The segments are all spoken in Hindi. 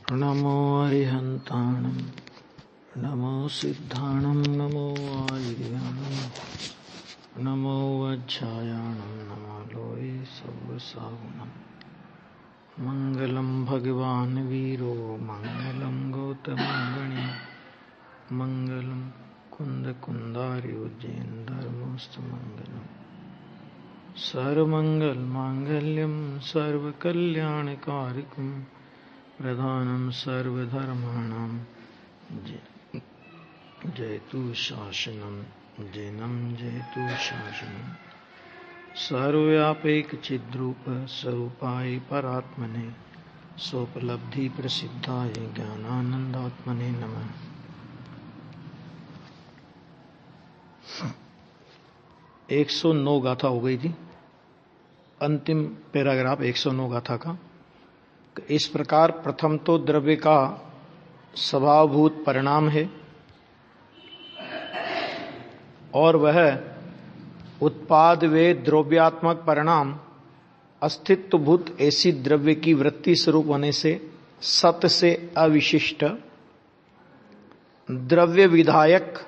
नमो अरिहन्ताणं नमो सिद्धाणं नमो आयुर्याणं नमो वज्रायाणं नमो लोये सर्वसाहुनं मङ्गलं भगवान् वीरो मङ्गलं गौतमगणे मङ्गलं कुन्दकुन्दार्योज्जयेन्दर्मोऽस्तु मङ्गलम् सर्वमङ्गलमाङ्गल्यं सर्वकल्याणकारिकं प्रधानं सर्वधर्माणां जयतु शासनं जैनं जयतु शासनं सर्वव्यापैकचिद्रूप स्वरूपाय परात्मने सोपलब्धि प्रसिद्धाय ज्ञानानंदात्मने नमः। एक 109 गाथा हो गई थी, अंतिम पैराग्राफ 109 गाथा का। इस प्रकार प्रथम तो द्रव्य का स्वभावभूत परिणाम है और वह उत्पाद वे द्रव्यात्मक परिणाम अस्तित्वभूत ऐसी द्रव्य की वृत्ति स्वरूप होने से सत से अविशिष्ट द्रव्य विधायक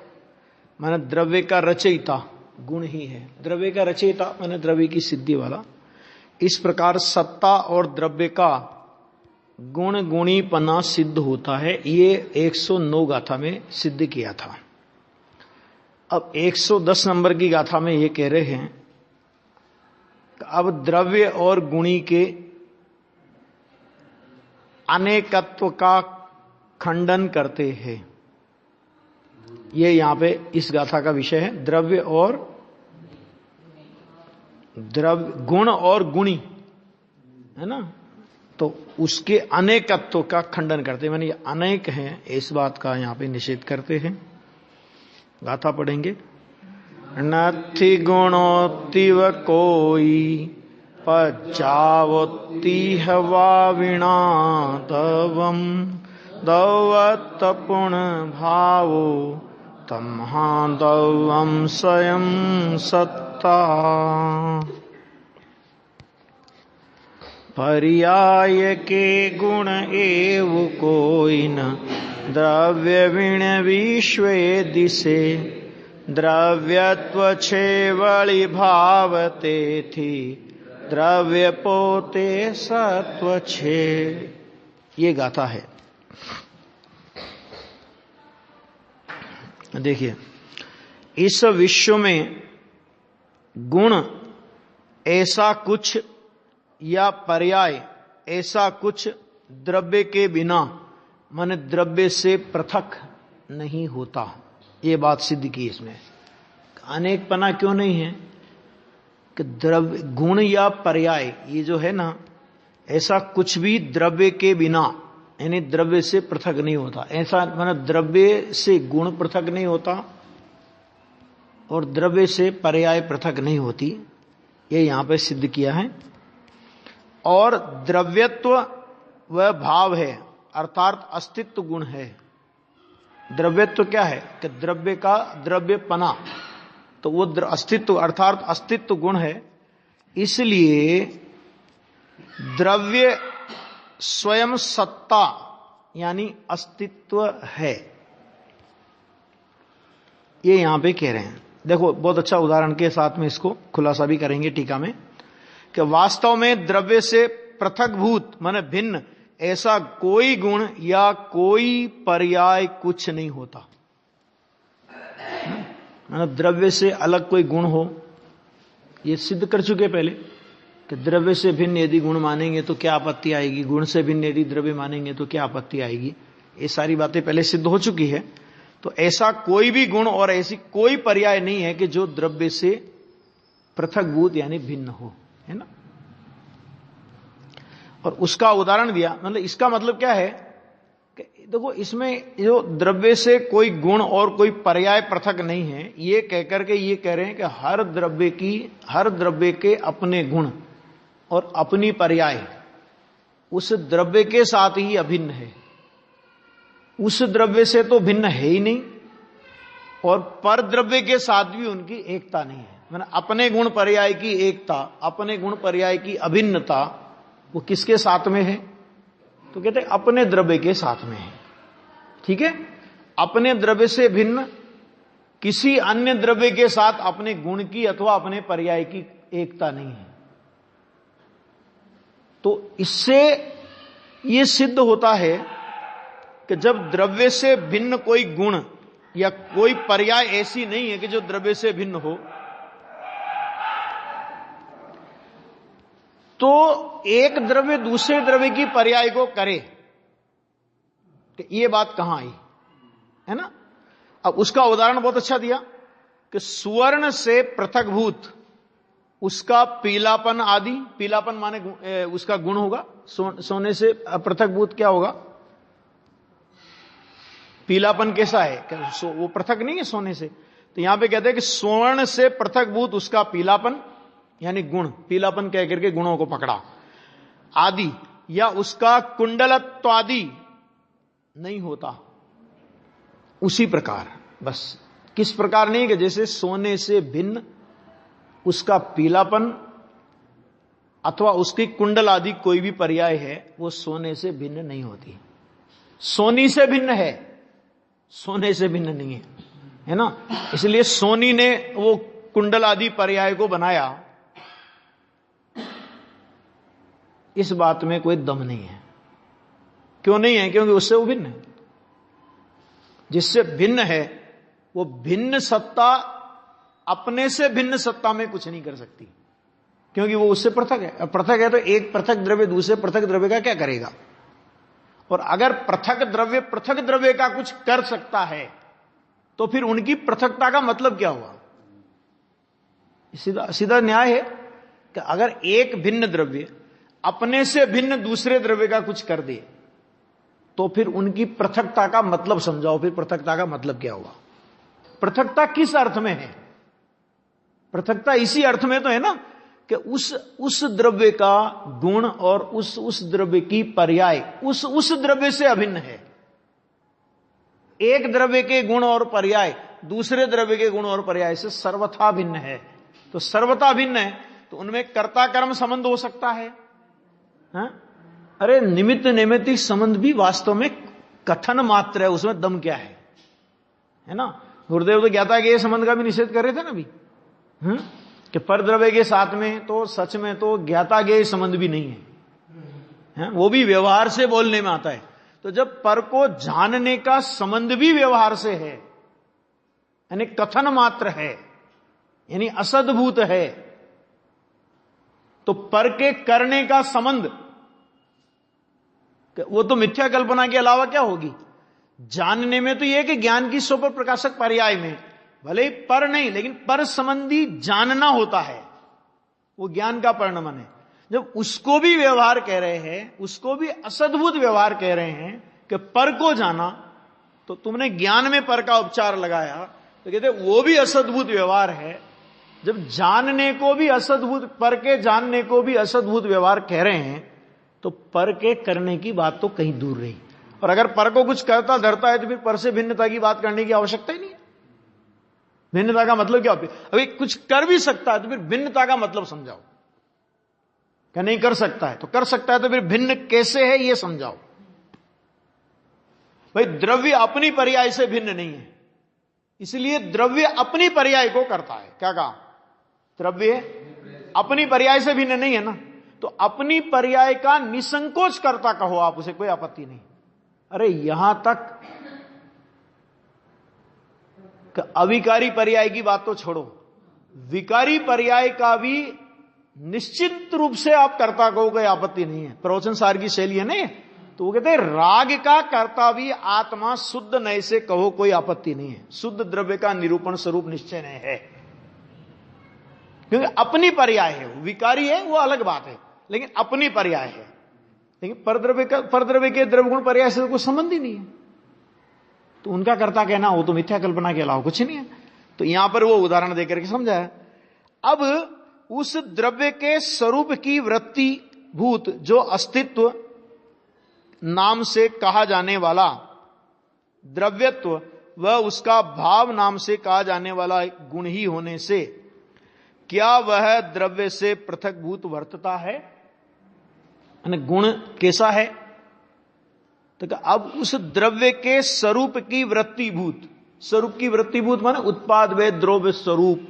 माने द्रव्य का रचयिता गुण ही है। द्रव्य का रचयिता माने द्रव्य की सिद्धि वाला। इस प्रकार सत्ता और द्रव्य का गुण गुणीपना सिद्ध होता है। ये 109 गाथा में सिद्ध किया था। अब 110 नंबर की गाथा में ये कह रहे हैं कि अब द्रव्य और गुणी के अनेकत्व का खंडन करते हैं। ये यहां पे इस गाथा का विषय है। द्रव्य और गुण और गुणी है ना, तो उसके अनेकत्व का खंडन करते हैं, माने अनेक हैं इस बात का यहां पे निषेध करते हैं। गाथा पढ़ेंगे। नथि गुणोत्तिव कोई पचावोत्ति हवा विना तवम दौवत पुण भावो तमहा दौवम स्वयं सत्ता पर्याय के गुण एव कोई न द्रव्य विण विश्व दिशे द्रव्यत्व छेवळी भावते थी द्रव्य पोते सत्व छे। ये गाथा है। देखिए, इस विश्व में गुण ऐसा कुछ या पर्याय ऐसा कुछ द्रव्य के बिना माने द्रव्य से पृथक नहीं होता। ये बात सिद्ध की इसमें। अनेकपना क्यों नहीं है कि द्रव्य गुण या पर्याय ये जो है ना, ऐसा कुछ भी द्रव्य के बिना यानी द्रव्य से पृथक नहीं होता। ऐसा माने द्रव्य से गुण पृथक नहीं होता और द्रव्य से पर्याय पृथक नहीं होती। ये यहां पे सिद्ध किया है। और द्रव्यत्व वह भाव है अर्थात अस्तित्व गुण है। द्रव्यत्व क्या है कि द्रव्य का द्रव्यपना, तो वो अस्तित्व अर्थात अस्तित्व गुण है। इसलिए द्रव्य स्वयं सत्ता यानी अस्तित्व है। ये यहां पे कह रहे हैं। देखो, बहुत अच्छा उदाहरण के साथ में इसको खुलासा भी करेंगे टीका में कि वास्तव में द्रव्य से पृथकभूत माने भिन्न ऐसा कोई गुण या कोई पर्याय कुछ नहीं होता। माने द्रव्य से अलग कोई गुण हो, ये सिद्ध कर चुके पहले कि द्रव्य से भिन्न यदि गुण मानेंगे तो क्या आपत्ति आएगी, गुण से भिन्न यदि द्रव्य मानेंगे तो क्या आपत्ति आएगी। ये सारी बातें पहले सिद्ध हो चुकी है। तो ऐसा कोई भी गुण और ऐसी कोई पर्याय नहीं है कि जो द्रव्य से पृथकभूत यानी भिन्न हो, है ना। और उसका उदाहरण दिया। मतलब इसका मतलब क्या है कि देखो, इसमें जो द्रव्य से कोई गुण और कोई पर्याय पृथक नहीं है, ये कहकर के ये कह रहे हैं कि हर द्रव्य के अपने गुण और अपनी पर्याय उस द्रव्य के साथ ही अभिन्न है। उस द्रव्य से तो भिन्न है ही नहीं और पर द्रव्य के साथ भी उनकी एकता नहीं है। मैंने अपने गुण पर्याय की एकता, अपने गुण पर्याय की अभिन्नता वो किसके साथ में है? तो कहते अपने द्रव्य के साथ में है। ठीक है, अपने द्रव्य से भिन्न किसी अन्य द्रव्य के साथ अपने गुण की अथवा अपने पर्याय की एकता नहीं है। तो इससे यह सिद्ध होता है कि जब द्रव्य से भिन्न कोई गुण या कोई पर्याय ऐसी नहीं है कि जो द्रव्य से भिन्न हो, तो एक द्रव्य दूसरे द्रव्य की पर्याय को करे, तो ये बात कहां आई, है ना। अब उसका उदाहरण बहुत अच्छा दिया कि सुवर्ण से पृथकभूत उसका पीलापन आदि, पीलापन माने उसका गुण होगा, सोने से पृथकभूत क्या होगा, पीलापन कैसा है, वो पृथक नहीं है सोने से। तो यहां पे कहते हैं कि स्वर्ण से पृथकभूत उसका पीलापन यानी गुण, पीलापन कह करके गुणों को पकड़ा, आदि, या उसका कुंडलत्व आदि नहीं होता। उसी प्रकार, बस किस प्रकार नहीं कि जैसे सोने से भिन्न उसका पीलापन अथवा उसकी कुंडल आदि कोई भी पर्याय है, वो सोने से भिन्न नहीं होती। सोनी से भिन्न है, सोने से भिन्न नहीं है, है ना। इसलिए सोनी ने वो कुंडल आदि पर्याय को बनाया, इस बात में कोई दम नहीं है। क्यों नहीं है? क्योंकि उससे वो भिन्न है। जिससे भिन्न है वो भिन्न सत्ता अपने से भिन्न सत्ता में कुछ नहीं कर सकती, क्योंकि वो उससे पृथक है। पृथक है तो एक पृथक द्रव्य दूसरे पृथक द्रव्य का क्या करेगा? और अगर पृथक द्रव्य का कुछ कर सकता है तो फिर उनकी पृथकता का मतलब क्या हुआ? सीधा न्याय है कि अगर एक भिन्न द्रव्य अपने से भिन्न दूसरे द्रव्य का कुछ कर दे तो फिर उनकी पृथकता का मतलब समझाओ। फिर पृथकता का मतलब क्या हुआ? पृथकता किस अर्थ में है? पृथकता इसी अर्थ में तो है ना कि उस द्रव्य का गुण और उस द्रव्य की पर्याय उस द्रव्य से अभिन्न है। एक द्रव्य के गुण और पर्याय दूसरे द्रव्य के गुण और पर्याय से सर्वथा भिन्न है। तो सर्वथा भिन्न है तो उनमें कर्ता कर्म संबंध हो सकता है, हाँ? अरे निमित्त नैमित्तिक संबंध भी वास्तव में कथन मात्र है, उसमें दम क्या है ना। गुरुदेव तो ज्ञाता के संबंध का भी निषेध कर रहे थे ना अभी, कि पर द्रव्य के साथ में तो सच में तो ज्ञाता के संबंध भी नहीं है, वो भी व्यवहार से बोलने में आता है। तो जब पर को जानने का संबंध भी व्यवहार से है, यानी कथन मात्र है, यानी असद्भूत है, तो पर के करने का संबंध वो तो मिथ्या कल्पना के अलावा क्या होगी? जानने में तो यह कि ज्ञान की स्वपर प्रकाशक पर्याय में भले ही पर नहीं, लेकिन पर संबंधी जानना होता है, वो ज्ञान का परिणमन है। जब उसको भी व्यवहार कह रहे हैं, उसको भी असद्भुत व्यवहार कह रहे हैं कि पर को जाना, तो तुमने ज्ञान में पर का उपचार लगाया तो कहते वो भी असद्भुत व्यवहार है। जब जानने को भी असद्भुत, पर के जानने को भी असद्भुत व्यवहार कह रहे हैं तो पर के करने की बात तो कहीं दूर रही। और अगर पर को कुछ करता धरता है तो फिर पर से भिन्नता की बात करने की आवश्यकता ही नहीं है। भिन्नता का मतलब क्या होता है? अभी कुछ कर भी सकता है तो फिर भिन्नता का मतलब समझाओ। क्या नहीं कर सकता है? तो कर सकता है तो फिर भिन्न कैसे है ये समझाओ। भाई द्रव्य अपनी पर्याय से भिन्न नहीं है, इसलिए द्रव्य अपनी पर्याय को करता है। क्या कहा? द्रव्य अपनी पर्याय से भिन्न नहीं है ना, तो अपनी पर्याय का निसंकोच करता कहो आप, उसे कोई आपत्ति नहीं। अरे यहां तक अविकारी पर्याय की बात तो छोड़ो, विकारी पर्याय का भी निश्चित रूप से आप कर्ता कहो, कोई आपत्ति नहीं है। प्रवचन सार की शैली है ना, तो वो कहते हैं राग का कर्ता भी आत्मा शुद्ध नय से कहो, कोई आपत्ति नहीं है। शुद्ध द्रव्य का निरूपण स्वरूप निश्चय नय है, क्योंकि अपनी पर्याय है। विकारी है वो अलग बात है, लेकिन अपनी पर्याय है। लेकिन परद्रव्य के द्रव्यगुण पर्याय से तो कोई संबंध ही नहीं है, तो उनका कर्ता कहना वो तो मिथ्या कल्पना के अलावा कुछ नहीं है। तो यहां पर वो उदाहरण देकर के समझाया। अब उस द्रव्य के स्वरूप की वृत्ति भूत जो अस्तित्व नाम से कहा जाने वाला द्रव्यत्व वह उसका भाव नाम से कहा जाने वाला गुण ही होने से क्या वह द्रव्य से पृथक भूत वर्तता है? गुण कैसा है? तो अब उस द्रव्य के स्वरूप की वृत्तिभूत, स्वरूप की वृत्तिभूत माने उत्पाद वे द्रव्य स्वरूप,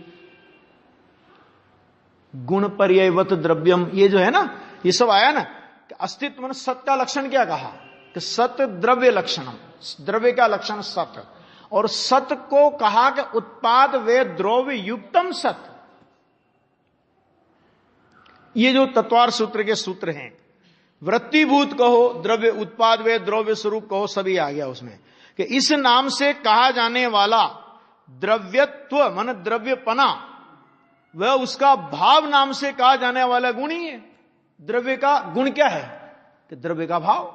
गुण पर्ययवत द्रव्यम, ये जो है ना, ये सब आया ना कि अस्तित्व माने सत का लक्षण क्या कहा कि सत द्रव्य लक्षणम, द्रव्य का लक्षण सत, और सत को कहा कि उत्पाद वे द्रव्य युक्तम सत। ये जो तत्वार सूत्र के सूत्र हैं, वृत्तिभूत कहो, द्रव्य उत्पाद वे द्रव्य स्वरूप कहो, सभी आ गया उसमें कि इस नाम से कहा जाने वाला द्रव्यत्व मन द्रव्यपना, वह उसका भाव नाम से कहा जाने वाला गुण ही है। द्रव्य का गुण क्या है कि द्रव्य का भाव।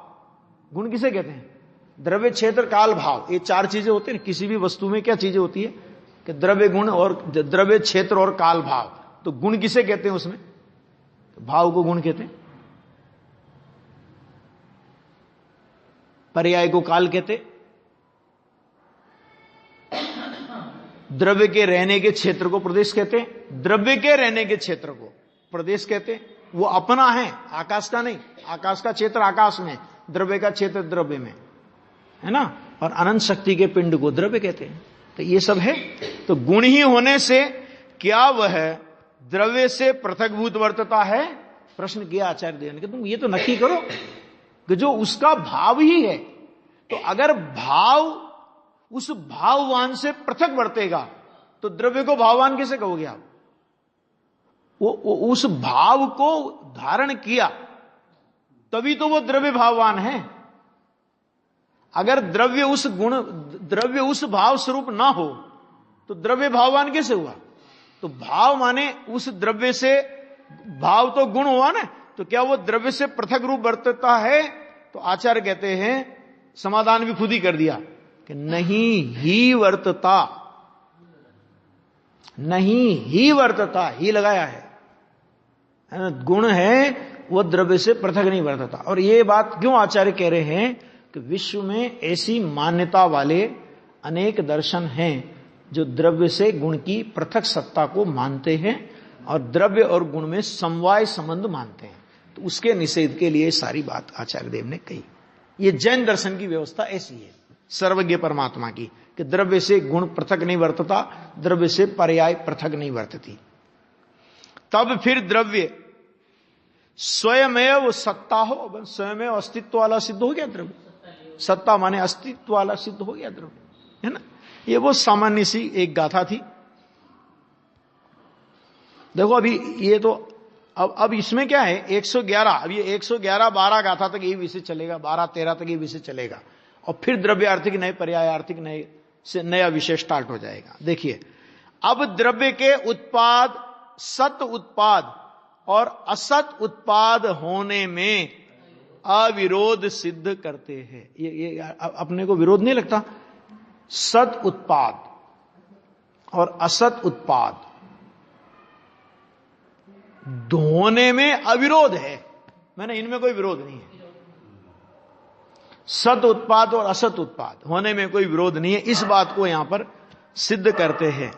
गुण किसे कहते हैं? द्रव्य क्षेत्र काल भाव, ये चार चीजें होती है। किसी भी वस्तु में क्या चीजें होती है कि द्रव्य गुण और द्रव्य क्षेत्र और काल भाव। तो गुण किसे कहते हैं उसमें? तो भाव को गुण कहते हैं, पर्याय को काल कहते, द्रव्य के रहने के क्षेत्र को प्रदेश कहते हैं, द्रव्य के रहने के क्षेत्र को प्रदेश कहते हैं। वो अपना है, आकाश का नहीं। आकाश का क्षेत्र आकाश में, द्रव्य का क्षेत्र द्रव्य में, है ना। और अनंत शक्ति के पिंड को द्रव्य कहते हैं। तो ये सब है। तो गुण ही होने से क्या वह द्रव्य से पृथकभूत वर्तता है? प्रश्न किया आचार्य देव ने कि तुम ये तो नक्की करो कि जो उसका भाव ही है, तो अगर भाव उस भाववान से पृथक वर्तेगा तो द्रव्य को भाववान कैसे कहोगे आप? वो उस भाव को धारण किया तभी तो वो द्रव्य भाववान है। अगर द्रव्य उस भाव स्वरूप ना हो तो द्रव्य भाववान कैसे हुआ? तो भाव माने उस द्रव्य से, भाव तो गुण हुआ ना, तो क्या वो द्रव्य से पृथक रूप वर्तता है? तो आचार्य कहते हैं, समाधान भी खुद ही कर दिया कि नहीं ही वर्तता, नहीं ही वर्तता, ही लगाया है। गुण है वो द्रव्य से पृथक नहीं वर्तता। और ये बात क्यों आचार्य कह रहे हैं कि विश्व में ऐसी मान्यता वाले अनेक दर्शन हैं जो द्रव्य से गुण की पृथक सत्ता को मानते हैं और द्रव्य और गुण में समवाय संबंध मानते हैं। तो उसके निषेध के लिए सारी बात आचार्य देव ने कही। ये जैन दर्शन की व्यवस्था ऐसी है सर्वज्ञ परमात्मा की कि द्रव्य से गुण पृथक नहीं वर्तता, द्रव्य से पर्याय पृथक नहीं वर्तती। तब फिर द्रव्य स्वयमेव सत्ता हो, स्वयमेव अस्तित्व वाला सिद्ध हो गया द्रव्य। सत्ता माने अस्तित्व वाला सिद्ध हो गया द्रव्य, है ना। ये वो सामान्य सी एक गाथा थी। देखो अभी ये तो अब इसमें क्या है 111, अब ये 111 12 गाथा तक ये विषय चलेगा, 12 13 तक ये विषय चलेगा और फिर द्रव्य आर्थिक नए पर्याय आर्थिक नए से नया विषय स्टार्ट हो जाएगा। देखिए अब द्रव्य के उत्पाद सत उत्पाद और असत उत्पाद होने में अविरोध सिद्ध करते हैं। ये अपने को विरोध नहीं लगता? सत उत्पाद और असत उत्पाद होने में अविरोध है, मैंने इनमें कोई विरोध नहीं है। सत उत्पाद और असत उत्पाद होने में कोई विरोध नहीं है, इस बात को यहां पर सिद्ध करते हैं।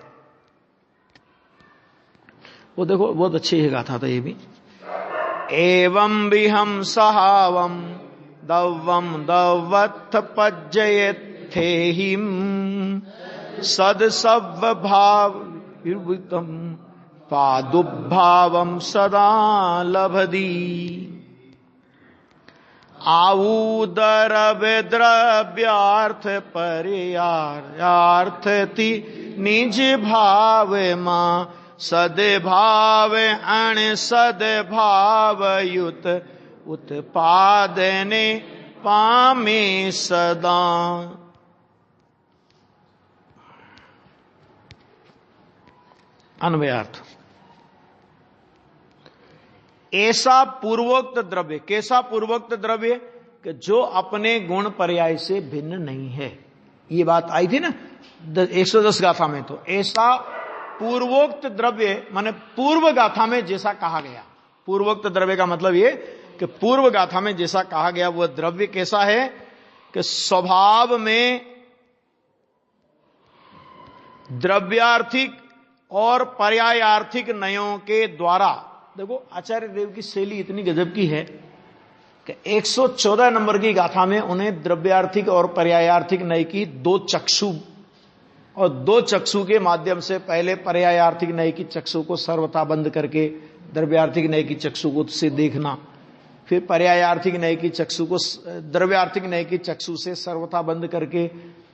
वो देखो बहुत अच्छी है गाथा था ये भी। एवं विहम सहावम दव्वम दव्वत्थ पज्जयथेहिम सद सव्व भाव विर्भुतम पादुभावम सदा लभदी आउदर द्रव्यार्थ पर्यार्थति निज भाव मां सद्भाव अण सद्भाव युत उत्पादने पामे सदा। अन्वयार्थ ऐसा पूर्वोक्त द्रव्य, कैसा पूर्वोक्त द्रव्य कि जो अपने गुण पर्याय से भिन्न नहीं है। ये बात आई थी ना 110 गाथा में। तो ऐसा पूर्वोक्त द्रव्य माने पूर्व गाथा में जैसा कहा गया, पूर्वोक्त द्रव्य का मतलब ये कि पूर्व गाथा में जैसा कहा गया वह द्रव्य कैसा है कि स्वभाव में द्रव्यार्थिक और पर्यायार्थिक नयों के द्वारा। देखो आचार्य देव की शैली इतनी गजब की है कि 114 नंबर की गाथा में उन्हें द्रव्यार्थिक और पर्यायार्थिक नय की दो चक्षु, और दो चक्षु के माध्यम से पहले पर्यायार्थिक नय की चक्षु को सर्वथा बंद करके द्रव्यार्थिक नय की चक्षु को से देखना, फिर पर्यायार्थिक नय की चक्षु को द्रव्यार्थिक नय की चक्षु से सर्वथा बंद करके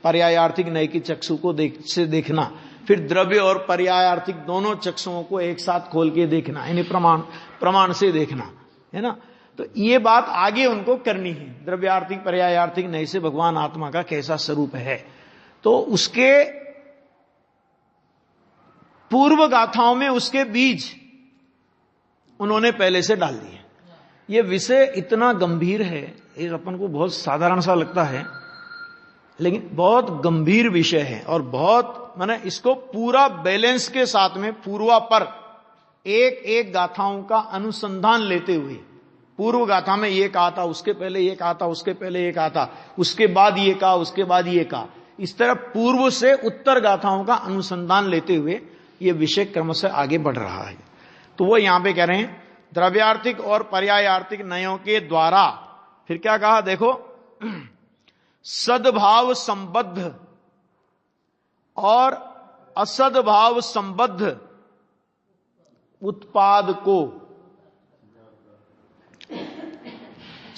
पर्यायार्थिक नय की चक्षु को देखना, फिर द्रव्य और पर्यायार्थिक दोनों चक्षुओं को एक साथ खोल के देखना, यानी प्रमाण से देखना, है ना। तो ये बात आगे उनको करनी है, द्रव्यार्थिक पर्यायार्थिक नय से भगवान आत्मा का कैसा स्वरूप है। तो उसके पूर्व गाथाओं में उसके बीज उन्होंने पहले से डाल दिए। ये विषय इतना गंभीर है, ये अपन को बहुत साधारण सा लगता है, लेकिन बहुत गंभीर विषय है, और बहुत माने इसको पूरा बैलेंस के साथ में पूर्वापर एक एक गाथाओं का अनुसंधान लेते हुए, पूर्व गाथा में ये कहा था, उसके पहले ये कहा था, उसके पहले ये कहा था, उसके बाद ये कहा, उसके बाद ये कहा, इस तरह पूर्व से उत्तर गाथाओं का अनुसंधान लेते हुए ये विषय क्रमशः आगे बढ़ रहा है। तो वो यहां पे कह रहे हैं द्रव्यार्थिक और पर्यायार्थिक नयों के द्वारा, फिर क्या कहा देखो, सद्भाव संबद्ध और असद्भाव संबद्ध उत्पाद को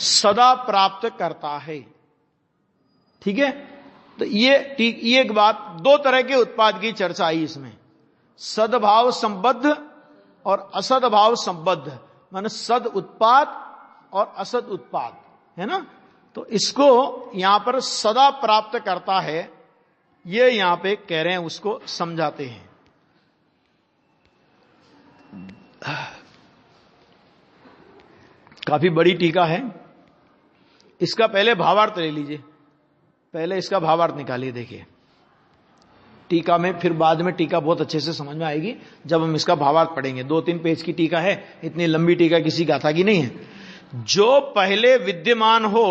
सदा प्राप्त करता है। ठीक है, तो ये एक बात, दो तरह के उत्पाद की चर्चा आई इसमें, सद्भाव संबद्ध और असद्भाव संबद्ध, माने सद उत्पाद और असद उत्पाद, है ना। तो इसको यहां पर सदा प्राप्त करता है, ये यहां पे कह रहे हैं, उसको समझाते हैं। काफी बड़ी टीका है, इसका पहले भावार्थ ले लीजिए, पहले इसका भावार्थ निकालिए, देखिए टीका में, फिर बाद में टीका बहुत अच्छे से समझ में आएगी जब हम इसका भावार्थ पढ़ेंगे। 2-3 पेज की टीका है, इतनी लंबी टीका किसी गाथा की नहीं है। जो पहले विद्यमान हो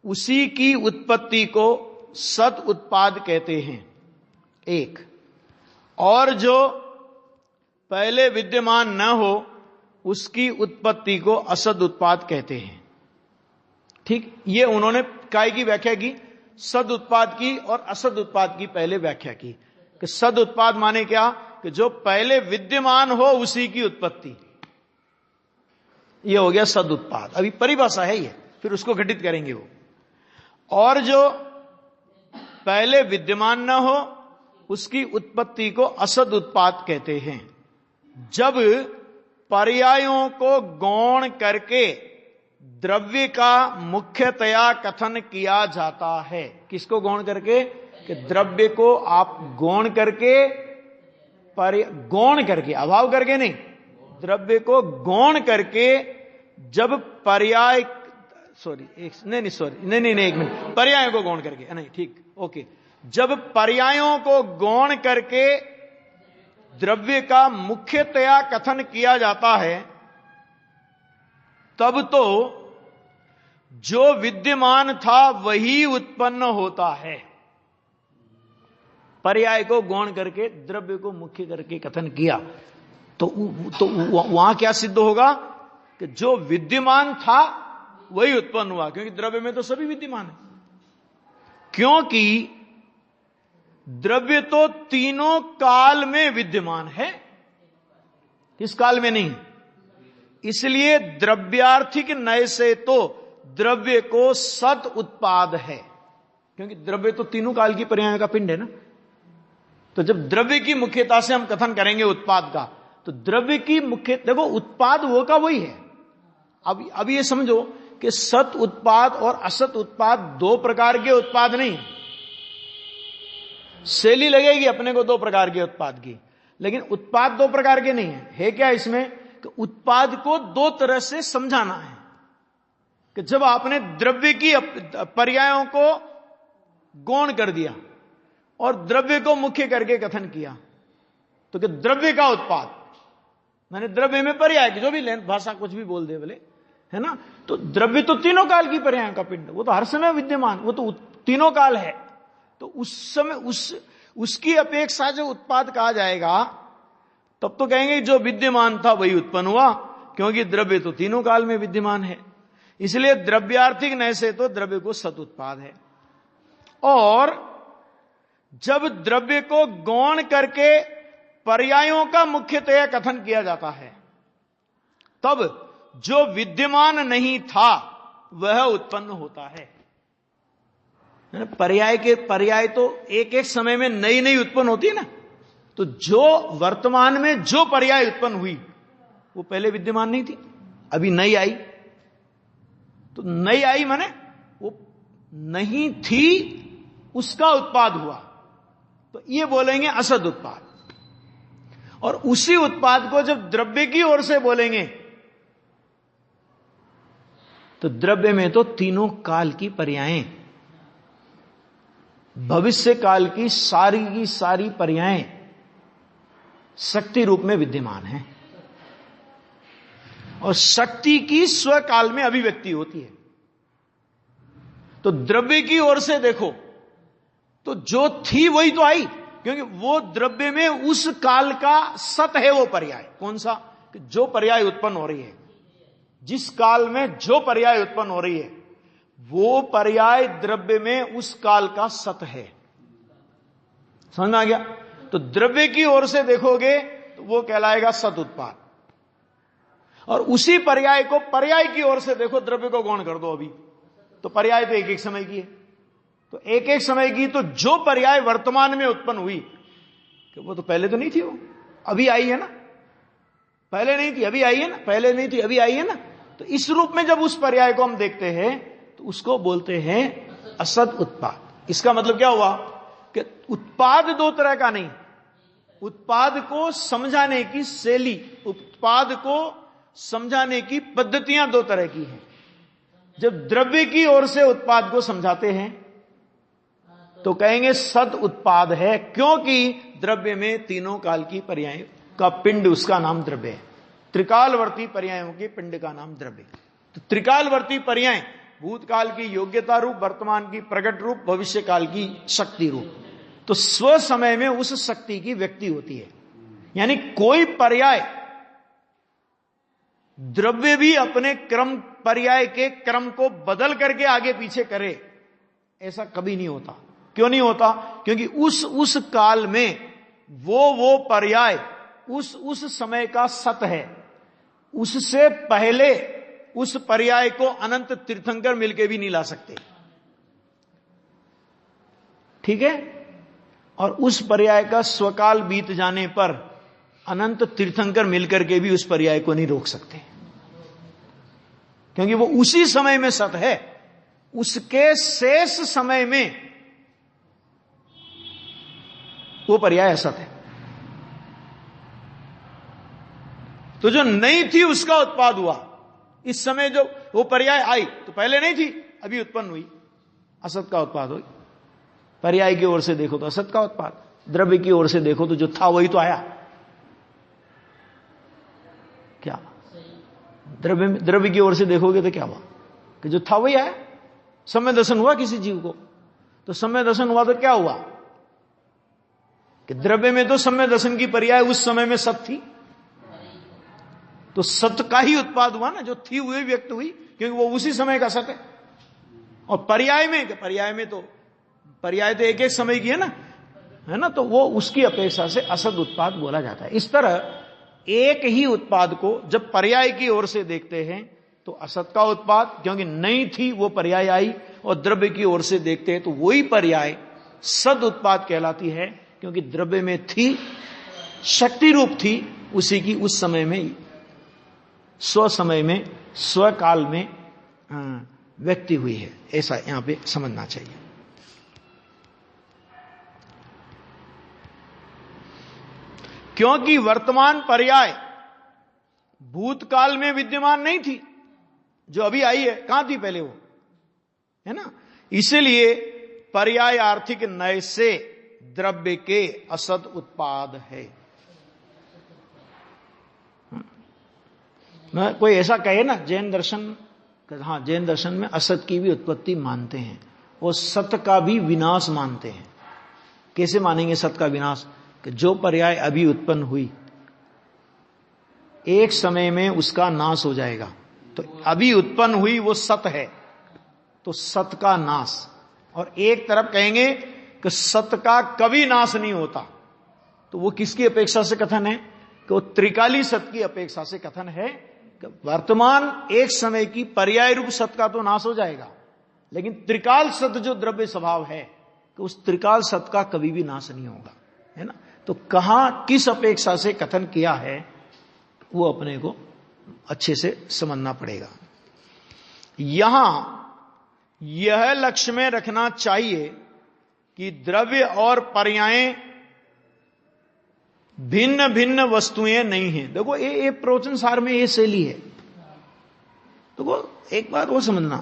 उसी की उत्पत्ति को सद उत्पाद कहते हैं, एक, और जो पहले विद्यमान न हो उसकी उत्पत्ति को असद उत्पाद कहते हैं। ठीक, ये उन्होंने काय की व्याख्या की, सद उत्पाद की और असद उत्पाद की पहले व्याख्या की, कि सद उत्पाद माने क्या, कि जो पहले विद्यमान हो उसी की उत्पत्ति, ये हो गया सद उत्पाद। अभी परिभाषा है ये, फिर उसको घटित करेंगे वो। और जो पहले विद्यमान न हो उसकी उत्पत्ति को असद उत्पाद कहते हैं। जब पर्यायों को गौण करके द्रव्य का मुख्यतया कथन किया जाता है, किसको गौण करके, कि द्रव्य को आप गौण करके, गौण करके, अभाव करके नहीं, द्रव्य को गौण करके जब पर्याय, नहीं, एक मिनट, पर्यायों को गौण करके, नहीं ठीक, ओके, जब पर्यायों को गौण करके द्रव्य का मुख्यतया कथन किया जाता है, तब तो जो विद्यमान था वही उत्पन्न होता है। पर्याय को गौण करके द्रव्य को मुख्य करके कथन किया तो वहां क्या सिद्ध होगा, कि जो विद्यमान था वही उत्पन्न हुआ, क्योंकि द्रव्य में तो सभी विद्यमान है। क्योंकि द्रव्य तो तीनों काल में विद्यमान है, किस काल में नहीं, इसलिए द्रव्यार्थिक नय से तो द्रव्य को सत उत्पाद है, क्योंकि द्रव्य तो तीनों काल की पर्यायों का पिंड है ना। तो जब द्रव्य की मुख्यता से हम कथन करेंगे उत्पाद का, तो द्रव्य की मुख्य, देखो उत्पाद वो का वही है। अब ये समझो कि सत उत्पाद और असत उत्पाद दो प्रकार के उत्पाद नहीं, शैली लगेगी अपने को दो प्रकार के उत्पाद की, लेकिन उत्पाद दो प्रकार के नहीं है क्या इसमें, कि उत्पाद को दो तरह से समझाना है, कि जब आपने द्रव्य की पर्यायों को गौण कर दिया और द्रव्य को मुख्य करके कथन किया, तो कि द्रव्य का उत्पाद मैंने द्रव्य में पर्याय की, जो भी भाषा कुछ भी बोल दे बोले, है ना, तो द्रव्य तो तीनों काल की पर्यायों का पिंड, वो तो हर समय विद्यमान, वो तो तीनों काल है। तो उस समय उसकी अपेक्षा जो उत्पाद कहा जाएगा, तब तो कहेंगे जो विद्यमान था वही उत्पन्न हुआ, क्योंकि द्रव्य तो तीनों काल में विद्यमान है। इसलिए द्रव्यार्थिक नय से तो द्रव्य को सत उत्पाद है। और जब द्रव्य को गौण करके पर्यायों का मुख्यतया कथन किया जाता है, तब जो विद्यमान नहीं था वह उत्पन्न होता है। पर्याय तो एक एक समय में नई नई उत्पन्न होती है ना। तो जो वर्तमान में जो पर्याय उत्पन्न हुई वो पहले विद्यमान नहीं थी, अभी नई आई। तो नई आई माने वो नहीं थी, उसका उत्पाद हुआ, तो ये बोलेंगे असद उत्पाद। और उसी उत्पाद को जब द्रव्य की ओर से बोलेंगे तो द्रव्य में तो तीनों काल की पर्यायें, भविष्य काल की सारी पर्यायें शक्ति रूप में विद्यमान है। और शक्ति की स्वकाल में अभिव्यक्ति होती है। तो द्रव्य की ओर से देखो तो जो थी वही तो आई, क्योंकि वो द्रव्य में उस काल का सत है वो पर्याय। कौन सा? कि जो पर्याय उत्पन्न हो रही है, जिस काल में जो पर्याय उत्पन्न हो रही है, वो पर्याय द्रव्य में उस काल का सत है। समझ में आ गया? तो द्रव्य की ओर से देखोगे तो वो कहलाएगा सत उत्पाद। और उसी पर्याय को पर्याय की ओर से देखो, द्रव्य को गौण कर दो अभी, तो पर्याय तो एक एक समय की है। तो एक एक समय की, तो जो पर्याय वर्तमान में उत्पन्न हुई, कि वो तो पहले तो नहीं थी, वो अभी आई है ना। पहले नहीं थी अभी आई है ना, पहले नहीं थी अभी आई है ना। तो इस रूप में जब उस पर्याय को हम देखते हैं तो उसको बोलते हैं असद उत्पाद। इसका मतलब क्या हुआ कि उत्पाद दो तरह का नहीं, उत्पाद को समझाने की शैली, उत्पाद को समझाने की पद्धतियां दो तरह की हैं। जब द्रव्य की ओर से उत्पाद को समझाते हैं तो कहेंगे सद उत्पाद है, क्योंकि द्रव्य में तीनों काल की पर्याय का पिंड, उसका नाम द्रव्य है। त्रिकालवर्ती पर्यायों के पिंड का नाम द्रव्य। तो त्रिकालवर्ती पर्याय भूतकाल की योग्यता रूप, वर्तमान की प्रकट रूप, भविष्य काल की शक्ति रूप। तो स्व समय में उस शक्ति की व्यक्ति होती है। यानी कोई पर्याय द्रव्य भी अपने क्रम, पर्याय के क्रम को बदल करके आगे पीछे करे, ऐसा कभी नहीं होता। क्यों नहीं होता? क्योंकि उस काल में वो पर्याय उस समय का सत है। उससे पहले उस पर्याय को अनंत तीर्थंकर मिलके भी नहीं ला सकते। ठीक है? और उस पर्याय का स्वकाल बीत जाने पर अनंत तीर्थंकर मिलकर के भी उस पर्याय को नहीं रोक सकते, क्योंकि वो उसी समय में सत है। उसके शेष समय में वो पर्याय असत है। तो जो नहीं थी उसका उत्पाद हुआ। इस समय जो वो पर्याय आई तो पहले नहीं थी, अभी उत्पन्न हुई, असत का उत्पाद हुई। पर्याय की ओर से देखो तो असत का उत्पाद, द्रव्य की ओर से देखो तो जो था वही तो आया। क्या द्रव्य की ओर से देखोगे तो क्या हुआ कि जो था वही आया। समय दर्शन हुआ किसी जीव को, तो समय दर्शन हुआ तो क्या हुआ कि द्रव्य में तो समय दर्शन की पर्याय उस समय में सत थी, तो सत का ही उत्पाद हुआ ना, जो थी हुई व्यक्त हुई, क्योंकि वो उसी समय का सत है। और पर्याय में तो पर्याय तो एक एक समय की है ना, तो वो उसकी अपेक्षा से असद उत्पाद बोला जाता है। इस तरह एक ही उत्पाद को जब पर्याय की ओर से देखते हैं तो असत का उत्पाद, क्योंकि नहीं थी वो पर्याय आई, और द्रव्य की ओर से देखते हैं तो वही पर्याय सद उत्पाद कहलाती है, क्योंकि द्रव्य में थी, शक्ति रूप थी, उसी की उस समय में, स्व समय में, स्वकाल में व्यक्ति हुई है। ऐसा यहां पे समझना चाहिए। क्योंकि वर्तमान पर्याय भूतकाल में विद्यमान नहीं थी, जो अभी आई है, कहां थी पहले वो, है ना। इसलिए पर्याय आर्थिक नय से द्रव्य के असत उत्पाद है। कोई ऐसा कहे ना जैन दर्शन, हाँ जैन दर्शन में असत की भी उत्पत्ति मानते हैं, वो सत का भी विनाश मानते हैं। कैसे मानेंगे सत का विनाश? कि जो पर्याय अभी उत्पन्न हुई एक समय में उसका नाश हो जाएगा, तो अभी उत्पन्न हुई वो सत है, तो सत का नाश। और एक तरफ कहेंगे कि सत का कभी नाश नहीं होता, तो वो किसकी अपेक्षा से कथन है? कि वो त्रिकाली सत की अपेक्षा से कथन है कि वर्तमान एक समय की पर्याय रूप सत का तो नाश हो जाएगा, लेकिन त्रिकाल सत जो द्रव्य स्वभाव है, कि उस त्रिकाल सत का कभी भी नाश नहीं होगा, है ना। तो कहां किस अपेक्षा से कथन किया है वो अपने को अच्छे से समझना पड़ेगा। यहां यह लक्ष्य में रखना चाहिए कि द्रव्य और पर्याय भिन्न भिन्न वस्तुएं नहीं हैं। देखो ये प्रवचन सार में ये शैली है। देखो एक बात वो समझना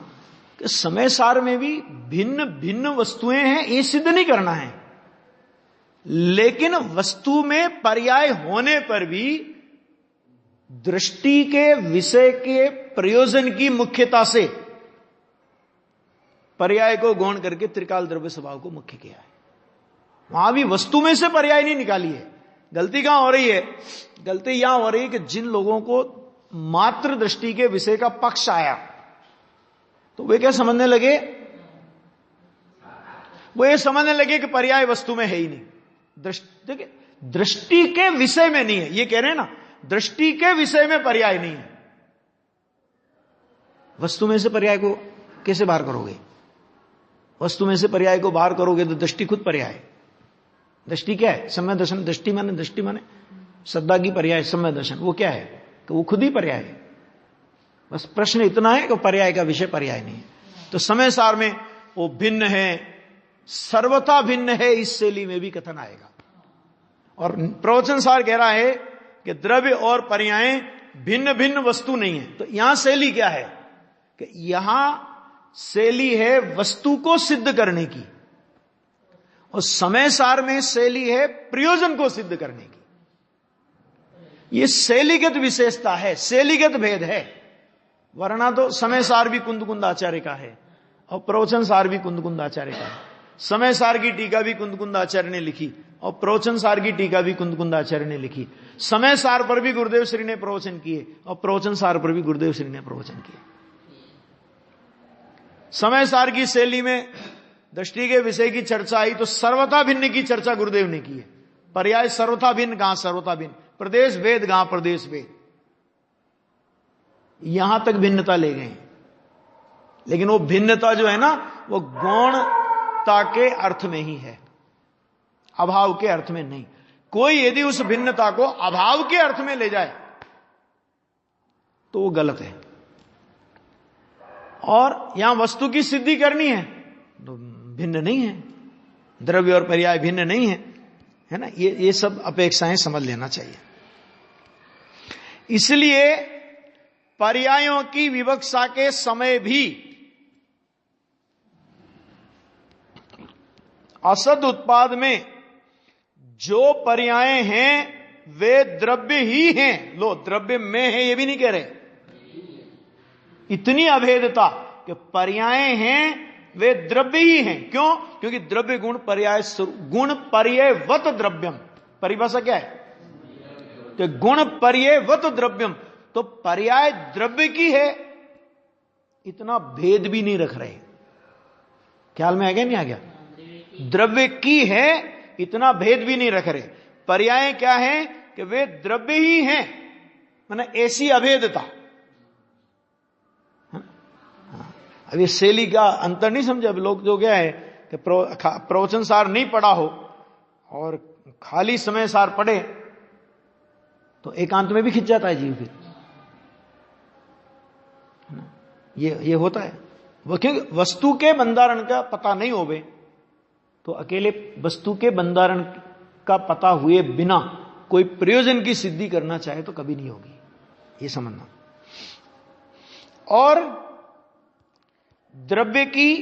कि समय सार में भी भिन्न भिन्न वस्तुएं हैं, ये सिद्ध नहीं करना है, लेकिन वस्तु में पर्याय होने पर भी दृष्टि के विषय के प्रयोजन की मुख्यता से पर्याय को गौण करके त्रिकाल द्रव्य स्वभाव को मुख्य किया है। वहां भी वस्तु में से पर्याय नहीं निकाली है। गलती कहां हो रही है? गलती यहां हो रही है कि जिन लोगों को मात्र दृष्टि के विषय का पक्ष आया, तो वे क्या समझने लगे? वो ये समझने लगे कि पर्याय वस्तु में है ही नहीं। देखिए, दृष्टि के विषय में नहीं है, ये कह रहे हैं ना, दृष्टि के विषय में पर्याय नहीं है। वस्तु में से पर्याय को कैसे बाहर करोगे? वस्तु में से पर्याय को बाहर करोगे तो दृष्टि खुद पर्याय है। दृष्टि क्या है? समय दर्शन। दृष्टि माने श्रद्धा की पर्याय समय दर्शन। वो क्या है? कि वो खुद ही पर्याय है। बस प्रश्न इतना है कि पर्याय का विषय पर्याय नहीं है। तो समय सार में वो भिन्न है, सर्वथा भिन्न है, इस शैली में भी कथन आएगा। और प्रवचन सार कह रहा है कि द्रव्य और पर्याय भिन्न भिन्न वस्तु नहीं है। तो यहां शैली क्या है? कि यहां शैली है वस्तु को सिद्ध करने की, और समय सार में शैली है प्रयोजन को सिद्ध करने की। यह शैलीगत विशेषता है, शैलीगत भेद है। वरना तो समय सार भी कुंद आचार्य का है और प्रवचन सार भी कुंद आचार्य का है। समय सार की टीका भी कुंद आचार्य ने लिखी और प्रवचन सार की टीका भी कुंद आचार्य ने लिखी। समय सार पर भी गुरुदेव श्री ने प्रवचन किए और प्रवचन सार पर भी गुरुदेव श्री ने प्रवचन किए। समय सार की शैली में दृष्टि के विषय की चर्चा आई तो सर्वथा भिन्न की चर्चा गुरुदेव ने की है। पर्याय सर्वथा भिन्न, कहां सर्वथा भिन्न, प्रदेश भेद, कहां प्रदेश भेद, यहां तक भिन्नता ले गए। लेकिन वो भिन्नता जो है ना, वो गौणता के अर्थ में ही है, अभाव के अर्थ में नहीं। कोई यदि उस भिन्नता को अभाव के अर्थ में ले जाए तो वो गलत है। और यहां वस्तु की सिद्धि करनी है तो भिन्न नहीं है, द्रव्य और पर्याय भिन्न नहीं है ना। ये सब अपेक्षाएं समझ लेना चाहिए। इसलिए पर्यायों की विवक्षा के समय भी असद उत्पाद में जो पर्याय हैं वे द्रव्य ही हैं। लो, द्रव्य में है ये भी नहीं कह रहे। इतनी अभेदता कि पर्याय हैं वे द्रव्य ही हैं। क्यों? क्योंकि द्रव्य गुण पर्याय गुण पर्ययवत द्रव्यम। परिभाषा क्या है? कि गुण पर्ययवत द्रव्यम। तो पर्याय द्रव्य की है, इतना भेद भी नहीं रख रहे। ख्याल में आ गया? नहीं आ गया? द्रव्य की है, इतना भेद भी नहीं रख रहे। पर्याय क्या है? कि वे द्रव्य ही हैं, माने ऐसी अभेदता। अब ये शैली का अंतर नहीं समझे। अब लोग जो क्या है कि प्रवचन सार नहीं पढ़ा हो और खाली समय सार पढ़े तो एकांत में भी खिंच जाता है जीव। फिर ये होता है। वो क्योंकि वस्तु के बंधारण का पता नहीं होवे तो अकेले वस्तु के बंधारण का पता हुए बिना कोई प्रयोजन की सिद्धि करना चाहे तो कभी नहीं होगी, ये समझना। और द्रव्य की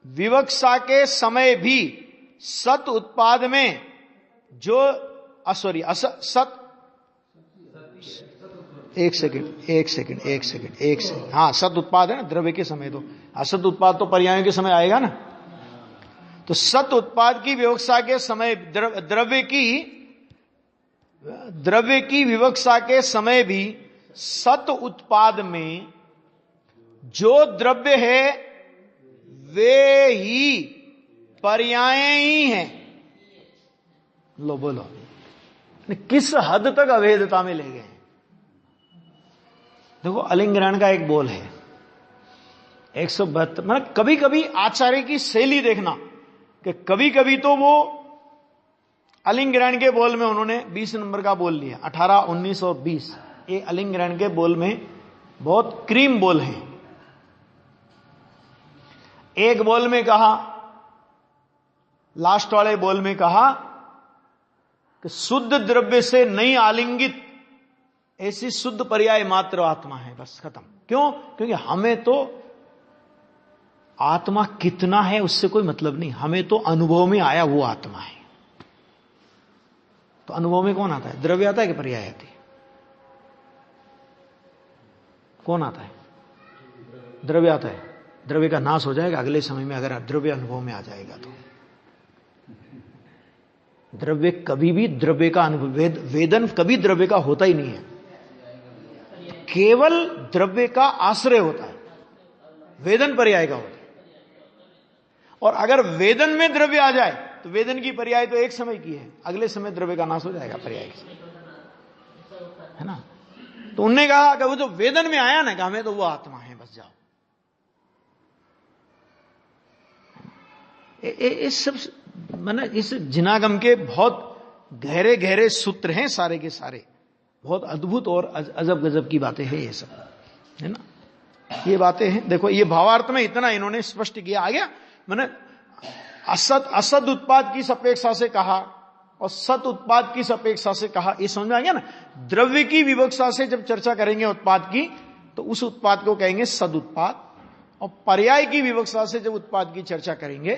विवक्षा के समय भी सत उत्पाद में जो सत एक सेकंड। हाँ, सत उत्पाद है ना द्रव्य के समय। तो असत उत्पाद तो पर्यायों के समय आएगा ना। तो सत उत्पाद की विवक्षा के समय द्रव्य की विवक्षा के समय भी सत उत्पाद में जो द्रव्य है वे ही पर्याय ही हैं। लो बोलो, किस हद तक अभेदता में ले गए हैं। देखो अलिंग ग्रहण का एक बोल है 172, मतलब कभी कभी आचार्य की शैली देखना कि कभी कभी तो वो अलिंग ग्रहण के बोल में उन्होंने 20 नंबर का बोल लिया, 18, 19 और 20। ये अलिंग ग्रहण के बोल में बहुत क्रीम बोल है। एक बोल में कहा, लास्ट वाले बोल में कहा कि शुद्ध द्रव्य से नहीं आलिंगित ऐसी शुद्ध पर्याय मात्र आत्मा है, बस खत्म। क्यों? क्योंकि हमें तो आत्मा कितना है उससे कोई मतलब नहीं, हमें तो अनुभव में आया वो आत्मा है। तो अनुभव में कौन आता है? द्रव्य आता है कि पर्याय आती है? कौन आता है? द्रव्य आता है। द्रव्य का नाश हो जाएगा अगले समय में अगर द्रव्य अनुभव में आ जाएगा तो। द्रव्य कभी भी द्रव्य का अनुभव, वेदन कभी द्रव्य का होता ही नहीं है, केवल द्रव्य का आश्रय होता है, वेदन पर्याय का होता है। और अगर वेदन में द्रव्य आ जाए तो वेदन की पर्याय तो एक समय की है, अगले समय द्रव्य का नाश हो जाएगा पर्याय से, है ना। तो उनने कहा कि वो जो वेदन में आया ना, कि हमें तो वो आत्मा है, बस जाओ। इस सब माने इस जिनागम के बहुत गहरे गहरे सूत्र हैं सारे के सारे, बहुत अद्भुत और अजब गजब की बातें हैं ये सब, है ना। ये बातें हैं, देखो ये भावार्थ में इतना इन्होंने स्पष्ट किया। आ गया, मैंने असद उत्पाद की अपेक्षा से कहा और सत उत्पाद की अपेक्षा से कहा, ये समझ में आ गया ना। द्रव्य की विवक्षा से जब चर्चा करेंगे उत्पाद की तो उस उत्पाद को कहेंगे सद उत्पाद, और पर्याय की विवक्षा से जब उत्पाद की चर्चा करेंगे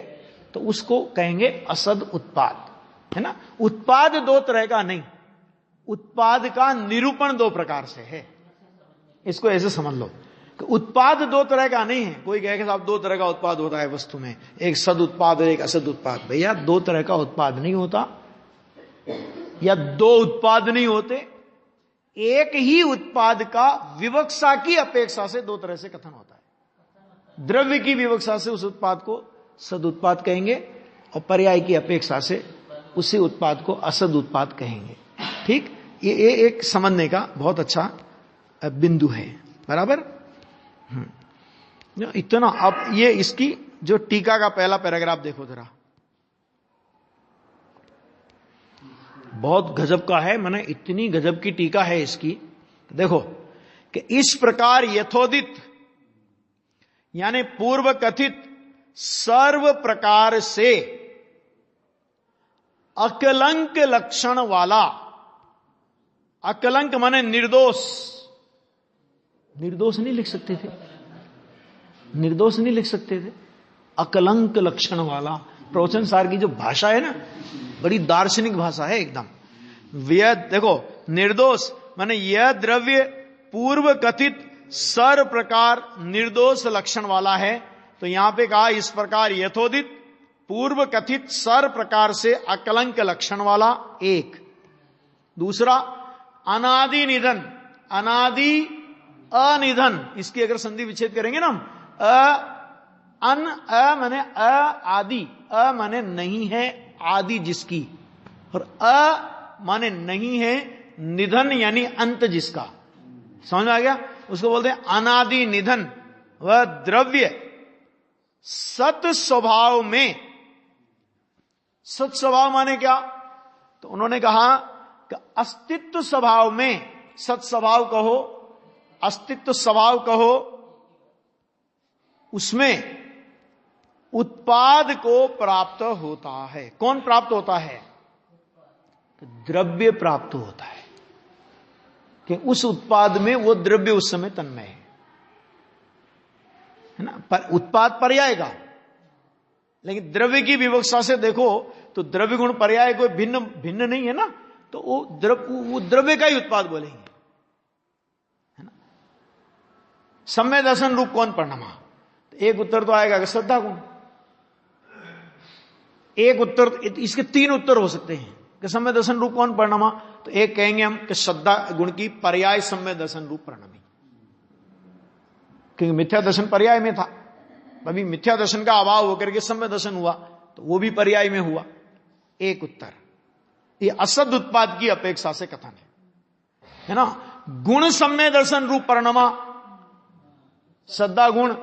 तो उसको कहेंगे असद उत्पाद, है ना। उत्पाद दो तरह का नहीं, उत्पाद का निरूपण दो प्रकार से है, इसको ऐसे समझ लो कि उत्पाद दो तरह का नहीं है। कोई कहेगा साहब दो तरह का उत्पाद होता है वस्तु में, एक सद उत्पाद और एक असद उत्पाद। भैया दो तरह का उत्पाद नहीं होता, या दो उत्पाद नहीं होते, एक ही उत्पाद का विवक्षा की अपेक्षा से दो तरह से कथन होता है। द्रव्य की विवक्षा से उस उत्पाद को सद उत्पाद कहेंगे और पर्याय की अपेक्षा से उसी उत्पाद को असद उत्पाद कहेंगे। ठीक, ये एक समझने का बहुत अच्छा बिंदु है, बराबर। इतना। अब ये इसकी जो टीका का पहला पैराग्राफ देखो जरा, बहुत गजब का है, माने इतनी गजब की टीका है इसकी। देखो कि इस प्रकार यथोदित यानी पूर्व कथित सर्व प्रकार से अकलंक लक्षण वाला, अकलंक माने निर्दोष, निर्दोष नहीं लिख सकते थे, निर्दोष नहीं लिख सकते थे, अकलंक लक्षण वाला। प्रवचन सार की जो भाषा है ना, बड़ी दार्शनिक भाषा है एकदम। यह देखो निर्दोष माने यह द्रव्य पूर्व कथित सर्व प्रकार निर्दोष लक्षण वाला है। तो यहां पे कहा इस प्रकार यथोदित पूर्व कथित सर्व प्रकार से अकलंक लक्षण वाला एक। दूसरा अनादि निधन, अनादि अनिधन, इसकी अगर संधि विच्छेद करेंगे ना हम, अ माने आदि, अ माने नहीं है आदि जिसकी, और अ माने नहीं है निधन यानी अंत जिसका। समझ में आ गया? उसको बोलते हैं अनादि निधन। वह द्रव्य सत स्वभाव में, सत स्वभाव माने क्या? तो उन्होंने कहा कि अस्तित्व स्वभाव में, सत स्वभाव कहो, अस्तित्व स्वभाव कहो, उसमें उत्पाद को प्राप्त होता है। कौन प्राप्त होता है? द्रव्य प्राप्त होता है, कि उस उत्पाद में वो द्रव्य उस समय तन्मय है ना। पर उत्पाद पर्याय का, लेकिन द्रव्य की विवक्षा से देखो तो द्रव्य गुण पर्याय कोई भिन्न भिन्न नहीं है ना, तो वो द्रव्य का ही उत्पाद बोलेंगे, है ना। सम्य दर्शन रूप कौन परिणमा? एक उत्तर तो आएगा कि श्रद्धा गुण। एक उत्तर, इसके तीन उत्तर हो सकते हैं। कि सम्य दर्शन रूप कौन परिणमा? तो एक कहेंगे हम कि श्रद्धा गुण की पर्याय सम्य दर्शन रूप परिणमी, क्योंकि मिथ्या दर्शन पर्याय में था, अभी मिथ्या दर्शन का अभाव होकर के सम्य दर्शन हुआ तो वो भी पर्याय में हुआ। एक उत्तर, ये असद उत्पाद की अपेक्षा से कथन है ना। गुण सम्य दर्शन रूप परिणमा, श्रद्धा गुण,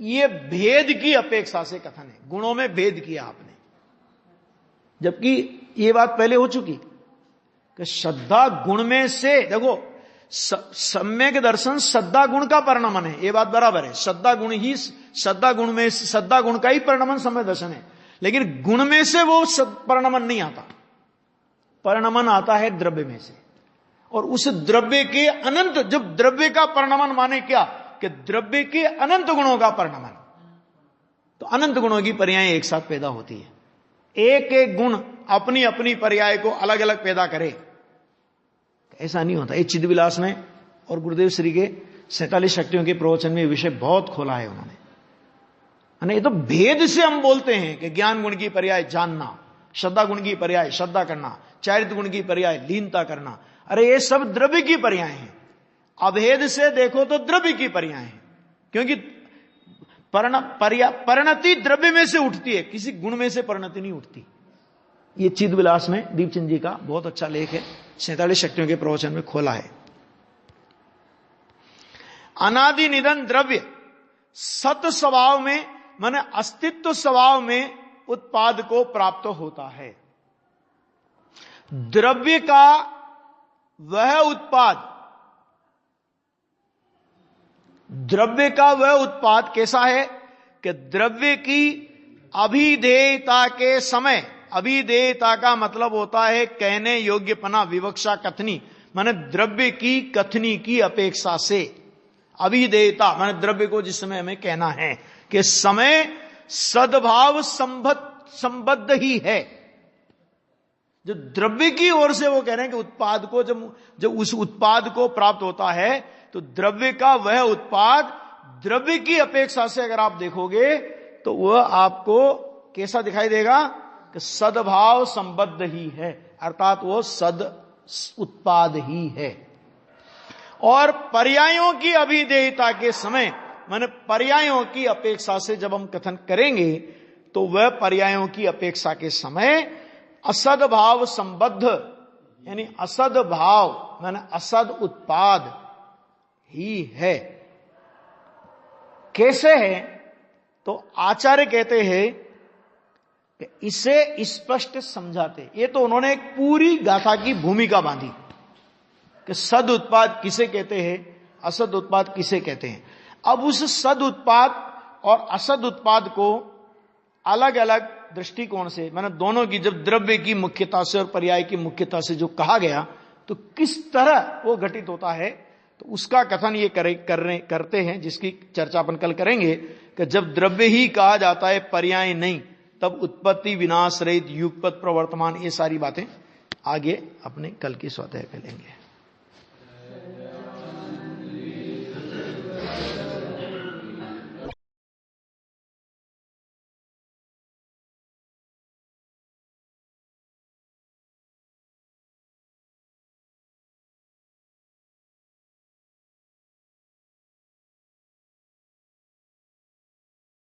ये भेद की अपेक्षा से कथन है, गुणों में भेद किया आपने, जबकि ये बात पहले हो चुकी कि श्रद्धा गुण में से, देखो सम्यक दर्शन श्रद्धा गुण का परिणमन है, ये बात बराबर है, श्रद्धा गुण ही, श्रद्धा गुण में, श्रद्धा गुण का ही परिणमन सम्यक दर्शन है, लेकिन गुण में से वो परिणमन नहीं आता, परिणमन आता है द्रव्य में से। और उस द्रव्य के अनंत, जब द्रव्य का परिणमन माने क्या कि द्रव्य के अनंत गुणों का परिणमन, तो अनंत गुणों की पर्याय एक साथ पैदा होती है। एक एक गुण अपनी अपनी पर्याय को अलग अलग पैदा करे, ऐसा नहीं होता। ये चिद्विलास में और गुरुदेव श्री के 47 शक्तियों के प्रवचन में विषय बहुत खोला है उन्होंने। ये तो भेद से हम बोलते हैं कि ज्ञान गुण की पर्याय जानना, श्रद्धा गुण की पर्याय श्रद्धा करना, चारित्र गुण की पर्याय लीनता करना, अरे ये सब द्रव्य की पर्याय हैं। अभेद से देखो तो द्रव्य की पर्याय हैं, क्योंकि परिणति द्रव्य में से उठती है, किसी गुण में से परिणति नहीं उठती। ये चिद्विलास में दीपचंद जी का बहुत अच्छा लेख है, 47 शक्तियों के प्रवचन में खोला है। अनादि निधन द्रव्य सत स्वभाव में, माने अस्तित्व स्वभाव में उत्पाद को प्राप्त होता है। द्रव्य का वह उत्पाद, द्रव्य का वह उत्पाद कैसा है कि द्रव्य की अभिधेयता के समय, अभिधेयता का मतलब होता है कहने योग्यपना, विवक्षा, कथनी, माने द्रव्य की कथनी की अपेक्षा से। अभिधेयता माने द्रव्य को जिस समय हमें कहना है कि समय सद्भाव संबद्ध ही है। जो द्रव्य की ओर से वो कह रहे हैं कि उत्पाद को जब उस उत्पाद को प्राप्त होता है तो द्रव्य का वह उत्पाद द्रव्य की अपेक्षा से अगर आप देखोगे तो वह आपको कैसा दिखाई देगा कि सद्भाव संबद्ध ही है, अर्थात वो सद उत्पाद ही है। और पर्यायों की अभिधेयता के समय, माने पर्यायों की अपेक्षा से जब हम कथन करेंगे तो वह पर्यायों की अपेक्षा के समय असद भाव संबद्ध, यानी असद भाव माने असद उत्पाद ही है। कैसे है? तो आचार्य कहते हैं कि इसे स्पष्ट समझाते, ये तो उन्होंने एक पूरी गाथा की भूमिका बांधी कि सद उत्पाद किसे कहते हैं, असद उत्पाद किसे कहते हैं। अब उस सद उत्पाद और असद उत्पाद को अलग अलग दृष्टिकोण से, माने दोनों की, जब द्रव्य की मुख्यता से और पर्याय की मुख्यता से जो कहा गया तो किस तरह वो घटित होता है, तो उसका कथन ये करते हैं, जिसकी चर्चा अपन कल करेंगे कि जब द्रव्य ही कहा जाता है पर्याय नहीं, तब उत्पत्ति विनाश रहित युगपत प्रवर्तमान, ये सारी बातें आगे अपने कल की स्वाध्याय में लेंगे।